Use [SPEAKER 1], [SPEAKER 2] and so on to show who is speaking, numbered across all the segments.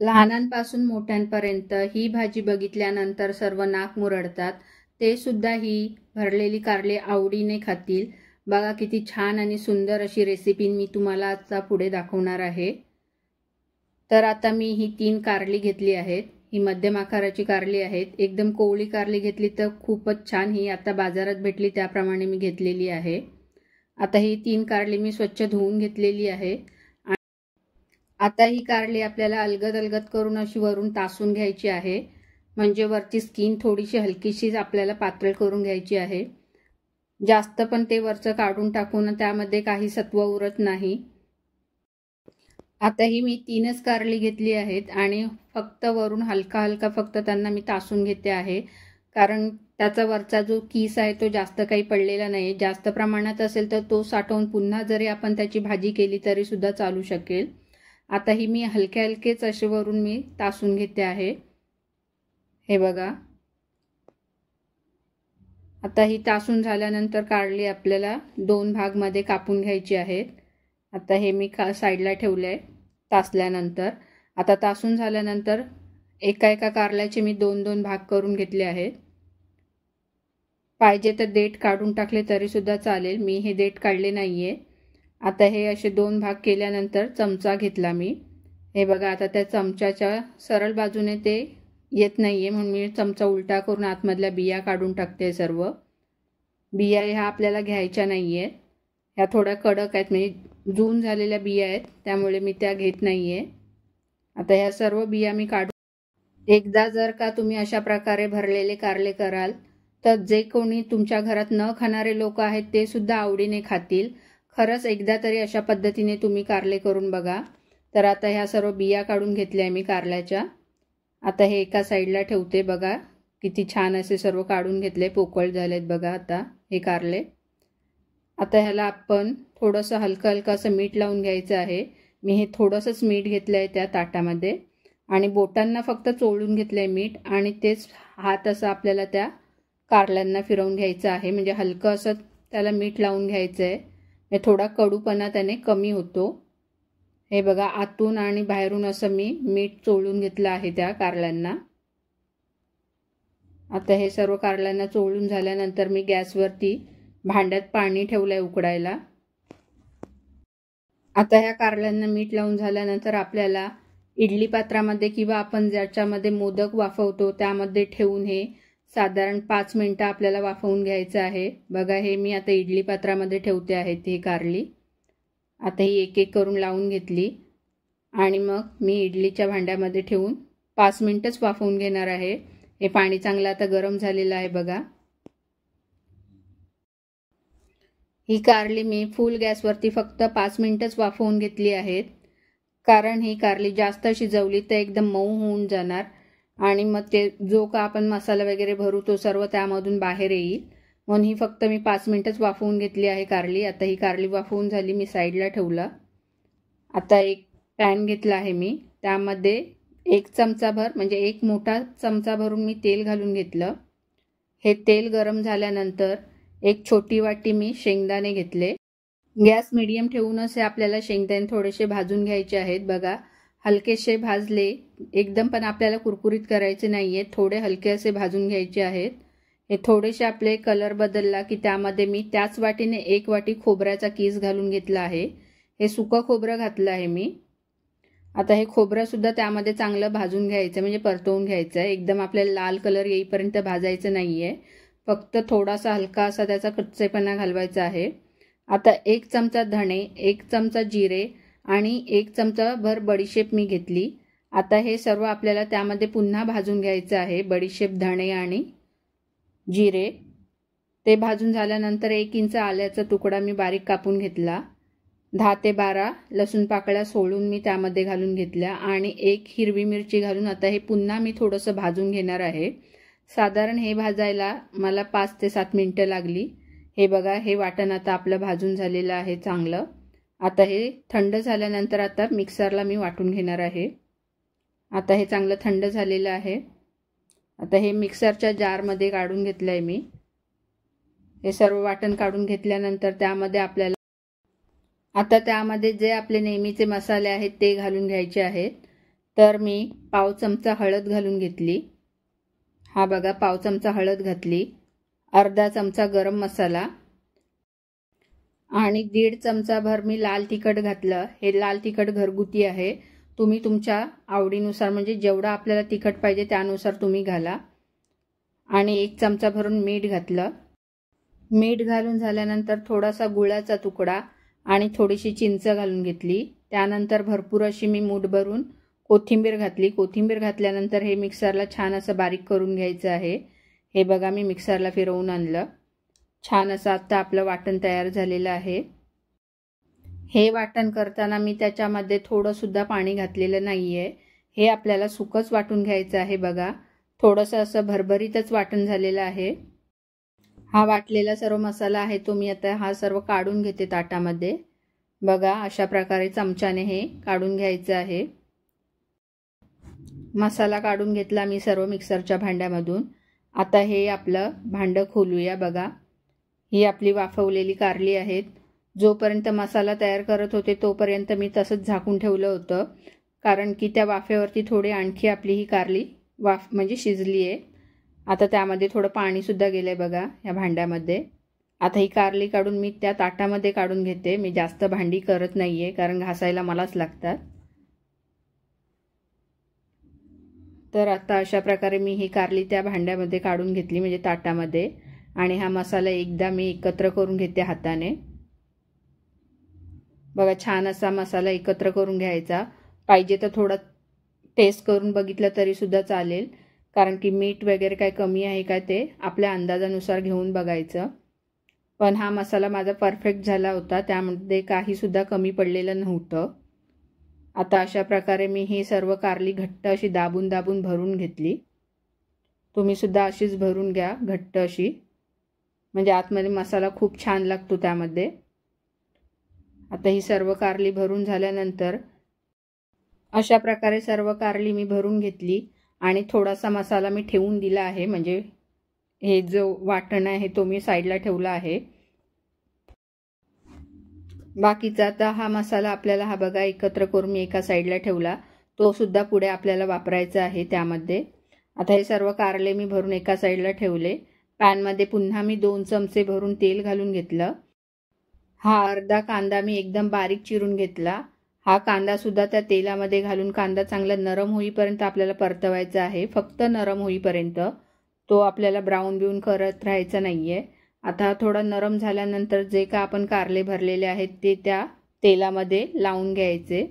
[SPEAKER 1] लहानांपासून मोठ्यांपर्यंत ही भाजी बघितल्यानंतर सर्व नाक मुरडतात. ते सुद्धा ही भरलेली कारली आवडीने खातील. बघा किती छान आणि सुंदर अशी रेसिपी मी तुम्हाला आता पुढे दाखवणार आहे. तर आता मी ही 3 कारली घेतली आहेत. ही मध्यम आकाराची कारली आहेत. एकदम कोवळी कारली घेतली तर खूपच छान. ही आता बाजारात भेटली त्याप्रमाणे मी घेतलेली आहे. आता ही 3 कारली मी स्वच्छ धुवून घेतलेली आहे. आता ही कारली आपल्याला अलगद अलगद करून अशी वरून तासून घ्यायची आहे. म्हणजे वरची स्किन थोडीशी हलकीशी आपल्याला पातळ करून घ्यायची आहे. जास्त पण ते वरचं काढून टाकून त्यामध्ये काही सत्व उरत नाही. आता ही मी 3च कारली घेतली आहेत आणि फक्त वरून हलका हलका फक्त त्यांना मी तासून घेते आहे. कारण त्याचा वरचा जो किस आहे तो जास्त काही पडलेला नाही. जास्त प्रमाणात असेल तर तो साठवून पुन्हा जरी आपण त्याची भाजी केली तरी सुद्धा चालू शकेल. आता ही मी हलके हलकेच असे वरून मी तासून घेते आहे. हे बघा. आता ही तासून झाल्यानंतर कारली आपल्याला 2 भागमध्ये कापून घ्यायची आहेत. आता हे मी साईडला ठेवले तासल्यानंतर. आता तासून झाल्यानंतर एका एका कारल्याचे मी 2-2 भाग करून घेतले आहेत. पाहिजे तर देठ काढून टाकले तरी सुद्धा चालेल. मी हे देठ काढले नाहीये. आता हे असे 2 भाग केल्यानंतर चमचा घेतला मी. हे बघा आता त्या चमच्याच्या सरळ बाजूने ते येत नाहीये म्हणून मी चमचा उलटा करून आतमधल्या बिया काढून टाकते. सर्व बिया ह्या आपल्याला घ्यायच्या नाहीये. ह्या थोड्या कडक आहेत म्हणजे जून झालेल्या बिया आहेत त्यामुळे मी त्या घेत नाहीये. आता ह्या सर्व बिया मी काढून एकदा जर का तुम्ही अशा प्रकारे भरलेले कारले कराल तर जे कोणी तुमच्या घरात न खाणारे लोक आहेत ते सुद्धा आवडीने खातील. खरंच एकदा तरी अशा पद्धतीने तुम्ही कारले करून बघा. तर आता ह्या सर्व बिया काढून घेतल्या मी कारल्याच्या. आता हे एका साईडला ठेवते. बघा किती छान असे सर्व काढून घेतले. पोकळ झालेत बघा आता हे कारले. आता ह्याला आपण थोडंसं हलकं हलकं असं मीठ लावून घ्यायचं आहे. मी हे थोडंसंच मीठ घेतलं आहे त्या ताटामध्ये आणि बोटांना फक्त चोळून घेतलं आहे मीठ आणि तेच हात असं आपल्याला त्या कारल्यांना फिरवून घ्यायचं आहे. म्हणजे हलकं असं त्याला मीठ लावून घ्यायचं आहे. हे थोडा कडूपणा त्याने कमी होतो. हे बघा आतून आणि बाहेरून असं मी मीठ चोळून घेतलं आहे त्या कारल्यांना. आता हे सर्व कारल्यांना चोळून झाल्यानंतर मी गॅसवरती भांड्यात पाणी ठेवलंय उकडायला. आता ह्या कारल्यांना मीठ लावून झाल्यानंतर आपल्याला इडली पात्रामध्ये किंवा आपण ज्याच्यामध्ये मोदक वाफवतो त्यामध्ये ठेवून हे साधारण 5 मिनिटं आपल्याला वाफवून घ्यायचं आहे. बघा हे मी आता इडली पात्रामध्ये ठेवते आहे ही कारली. आता ही एक एक करून लावून घेतली आणि मग मी इडलीच्या भांड्यामध्ये ठेवून 5 मिनिटच वाफवून घेणार आहे. हे पाणी चांगलं आता गरम झालेलं आहे बघा. ही कारली मी फुल गॅसवरती फक्त 5 मिनिटच वाफवून घेतली आहेत. कारण ही कारली जास्त शिजवली तर एकदम मऊ होऊन जाणार आणि मग ते जो का आपण मसाला वगैरे भरू तो सर्व त्यामधून बाहेर येईल. म्हणून ही फक्त मी 5 मिनिटच वाफवून घेतली आहे कारली. आता ही कारली वाफवून झाली. मी साईडला ठेवला. आता एक पॅन घेतला आहे मी. त्यामध्ये 1 चमचाभर म्हणजे 1 मोठा चमचा भरून मी तेल घालून घेतलं. हे तेल गरम झाल्यानंतर 1 छोटी वाटी मी शेंगदाणे घेतले. गॅस मीडियम ठेवूनच हे आपल्याला शेंगदाणे थोडेसे भाजून घ्यायचे आहेत. बघा हलकेसे भाजले एकदम पण आपल्याला कुरकुरीत करायचे नाहीये. थोडे हलके असे भाजून घ्यायचे आहेत. हे थोडेसे आपले कलर बदलला की त्यामध्ये मी त्याच वाटीने 1 वाटी खोबऱ्याचा कीस घालून घेतला आहे. हे सुकं खोबरं घातलं आहे मी. आता हे खोबरं सुद्धा त्यामध्ये चांगलं भाजून घ्यायचं म्हणजे परतवून घ्यायचं आहे. एकदम आपल्याला लाल कलर येईपर्यंत भाजायचं नाहीये. फक्त थोडासा हलका असा त्याचा कच्चेपणा घालवायचा आहे. आता 1 चमचा धणे, 1 चमचा जिरे आणि 1 चमचा भर बडीशेप मी घेतली. आता हे सर्व आपल्याला त्यामध्ये पुन्हा भाजून घ्यायचं आहे. बडीशेप, धणे आणि जिरे ते भाजून झाल्यानंतर 1 इंच आल्याचा तुकडा मी बारीक कापून घेतला. 10 ते 12 लसूण पाकळ्या सोलून मी त्यामध्ये घालून घेतल्या आणि 1 हिरवी मिरची घालून आता हे पुन्हा मी थोडंसं भाजून घेणार आहे. साधारण हे भाजायला मला 5 ते 7 मिनिटं लागली. हे बघा हे वाटण आता आपलं भाजून झालेलं आहे चांगलं. आता हे थंड झाल्यानंतर आता मिक्सरला मी वाटून घेणार आहे. आता हे चांगलं थंड झालेलं आहे. आता हे मिक्सरच्या जारमध्ये काढून घेतलं आहे मी. हे सर्व वाटण काढून घेतल्यानंतर त्यामध्ये आपल्याला आता त्यामध्ये जे आपले नेहमीचे मसाले आहेत ते घालून घ्यायचे आहेत. तर मी पाव चमचा हळद घालून घेतली। हा बघा, पाव चमचा हळद घातली, अर्धा चमचा गरम मसाला आणि 1.5 चमचाभर मी लाल तिखट घातलं। हे लाल तिखट घरगुती आहे, तुम्ही तुमच्या आवडीनुसार म्हणजे जेवढा आपल्याला तिखट पाहिजे त्यानुसार तुम्ही घाला। आणि 1 चमचा भरून मीठ घातलं। मीठ घालून झाल्यानंतर थोडासा गुळाचा तुकडा आणि थोडीशी चिंच घालून घेतली। त्यानंतर भरपूर अशी मी मूठ भरून कोथिंबीर घातली। कोथिंबीर घातल्यानंतर हे मिक्सरला छान असं बारीक करून घ्यायचं आहे। हे बघा, मी मिक्सरला फिरवून आणलं। छान असं आता आपलं वाटण तयार झालेलं आहे। हे वाटण करताना मी त्याच्यामध्ये थोडं सुद्धा पाणी घातलेलं नाहीये, हे आपल्याला सुकंच वाटून घ्यायचं आहे। बघा, थोडंसं असं भरभरीतच वाटण झालेलं आहे। हा वाटलेला सर्व मसाला आहे तो मी आता हा सर्व काढून घेते ताटामध्ये। बघा, अशा प्रकारे चमच्याने हे काढून घ्यायचं आहे। मसाला काढून घेतला मी सर्व मिक्सरच्या भांड्यामधून। आता हे आपलं भांडं खोलूया। बघा, ही आपली वाफवलेली कारली आहेत। जोपर्यंत मसाला तयार करत होते तोपर्यंत मी तसंच झाकून ठेवलं होतं, कारण की त्या वाफेवरती थोडी आणखी आपली ही कारली वाफ म्हणजे शिजली आहे। आता त्यामध्ये थोडं पाणीसुद्धा गेलं आहे बघा या भांड्यामध्ये। आता ही कारली काढून मी त्या ताटामध्ये काढून घेते। मी जास्त भांडी करत नाही आहे, कारण घासायला मलाच लागतात। तर आता अशा प्रकारे मी ही कारली त्या भांड्यामध्ये काढून घेतली म्हणजे ताटामध्ये। आणि हा मसाला एकदा मी एकत्र करून घेते हाताने। बघा, छान असा मसाला एकत्र करून घ्यायचा। पाहिजे तर थोडा टेस्ट करून बघितलं तरी सुद्धा चालेल, कारण की मीठ वगैरे काय कमी आहे का ते आपल्या अंदाजानुसार घेऊन बघायचं। पण हा मसाला माझा परफेक्ट झाला होता, त्यामध्ये काही सुद्धा कमी पडलेलं नव्हतं। आता अशा प्रकारे मी ही सर्व कारली घट्ट अशी दाबून दाबून भरून घेतली। तुम्ही सुद्धा अशीच भरून घ्या घट्ट अशी, म्हणजे आतमध्ये मसाला खूप छान लागतो त्यामध्ये। आता ही सर्व कारली भरून झाल्यानंतर अशा प्रकारे सर्व कारली मी भरून घेतली आणि थोडासा मसाला मी ठेवून दिला आहे, म्हणजे हे जो वाटण आहे तो मी साईडला ठेवला आहे। बाकीचा आता हा मसाला आपल्याला हा बघा एकत्र करून मी एका साईडला ठेवला, तो सुद्धा पुढे आपल्याला वापरायचा आहे त्यामध्ये। आता हे सर्व कारले मी भरून एका साईडला ठेवले। पॅनमध्ये पुन्हा मी 2 चमचे भरून तेल घालून घेतलं। हा अर्धा कांदा मी एकदम बारीक चिरून घेतला। हा कांदा सुद्धा त्या तेलामध्ये घालून कांदा चांगला नरम होईपर्यंत आपल्याला परतवायचा आहे, फक्त नरम होईपर्यंत। तो आपल्याला ब्राऊन बिऊन करत राहायचा नाहीये। आता थोडा नरम झाल्यानंतर जे का आपण कारले भरलेले आहेत ते त्या तेलामध्ये लावून घ्यायचे।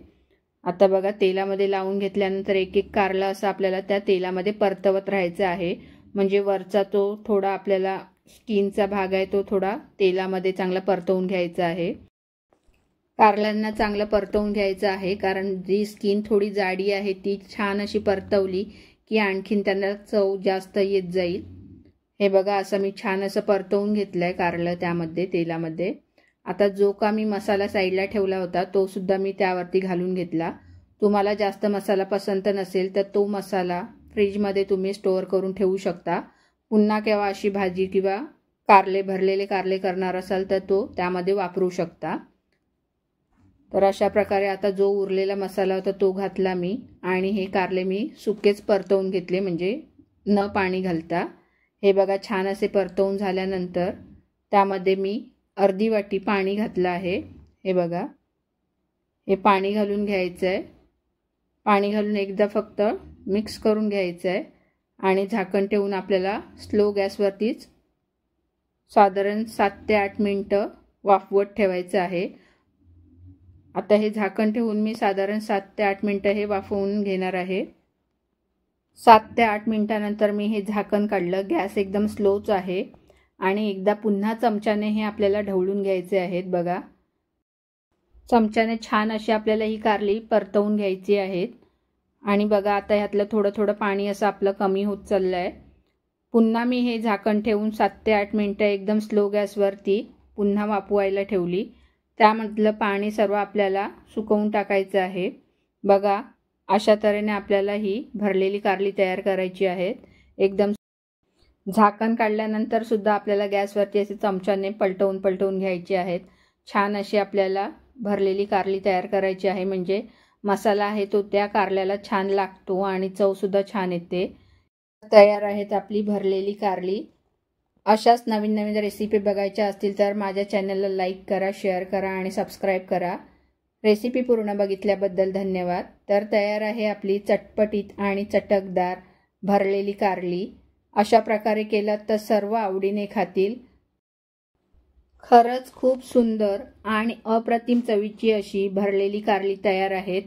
[SPEAKER 1] आता बघा, तेलामध्ये लावून घेतल्यानंतर एक एक कारला असं आपल्याला त्या तेलामध्ये परतवत राहायचं आहे, म्हणजे वरचा तो थोडा आपल्याला स्किनचा भाग आहे तो थोडा तेलामध्ये चांगला परतवून घ्यायचा आहे। कारल्यांना चांगलं परतवून घ्यायचं आहे, कारण जी स्किन थोडी जाडी आहे ती छान अशी परतवली की आणखीन त्यांना चव जास्त येत जाईल। हे बघा, असं मी छान असं परतवून घेतलंय कारलं त्यामध्ये तेलामध्ये। आता जो का मी मसाला साईडला ठेवला होता तो सुद्धा मी त्यावरती घालून घेतला। तुम्हाला जास्त मसाला पसंत नसेल तर तो मसाला फ्रीजमध्ये तुम्ही स्टोअर करून ठेवू शकता। पुन्हा केव्हा अशी भाजी किंवा कारले भरलेले कारले करणार असाल तर तो त्यामध्ये वापरू शकता। तर अशा प्रकारे आता जो उरलेला मसाला होता तो घातला मी आणि हे कारले मी सुकेच परतवून घेतले, म्हणजे न पाणी घालता। हे बघा, छान असे परतवून झाल्यानंतर त्यामध्ये मी अर्धी वाटी पाणी घातलं आहे। हे बघा, हे पाणी घालून घ्यायचं आहे। पाणी घालून एकदा फक्त मिक्स करून घ्यायचं आहे आणि झाकण ठेवून आपल्याला स्लो गॅसवरतीच साधारण 7 ते 8 मिनिटं वाफवत ठेवायचं आहे। आता हे झाकण ठेवून मी साधारण 7 ते 8 मिनिटं हे वाफवून घेणार आहे। 7 ते 8 मिनिटानंतर मी हे झाकण काढलं। गॅस एकदम स्लोच आहे आणि एकदा पुन्हा चमच्याने हे आपल्याला ढवळून घ्यायचे आहेत। बघा, चमच्याने छान अशी आपल्याला ही कारली परतवून घ्यायची आहेत। आणि बघा, आता ह्यातलं थोडं थोडं पाणी असं आपलं कमी होत चाललं आहे। पुन्हा मी हे झाकण ठेवून 7 ते 8 मिनिटं एकदम स्लो गॅसवरती पुन्हा वाफवायला ठेवली। त्यामधलं पाणी सर्व आपल्याला सुकवून टाकायचं आहे। बघा, अशा तऱ्हेने आपल्याला ही भरलेली कारली तयार करायची आहेत। एकदम झाकण काढल्यानंतर सुद्धा आपल्याला गॅसवरती असे चमच्याने पलटवून पलटवून घ्यायची आहेत। छान अशी आपल्याला भरलेली कारली तयार करायची आहे, म्हणजे मसाला आहे तो त्या कारल्याला छान लागतो आणि चवसुद्धा छान येते। तयार आहेत आपली भरलेली कारली। अशाच नवीन नवीन रेसिपी बघायच्या असतील तर माझ्या चॅनलला लाईक करा, शेअर करा आणि सबस्क्राईब करा। रेसिपी पूर्ण बघितल्याबद्दल धन्यवाद। तर तयार आहे आपली चटपटीत आणि चटकदार भरलेली कारली। अशा प्रकारे केलात तर सर्व आवडीने खातील। खरंच खूप सुंदर आणि अप्रतिम चवीची अशी भरलेली कारली तयार आहेत।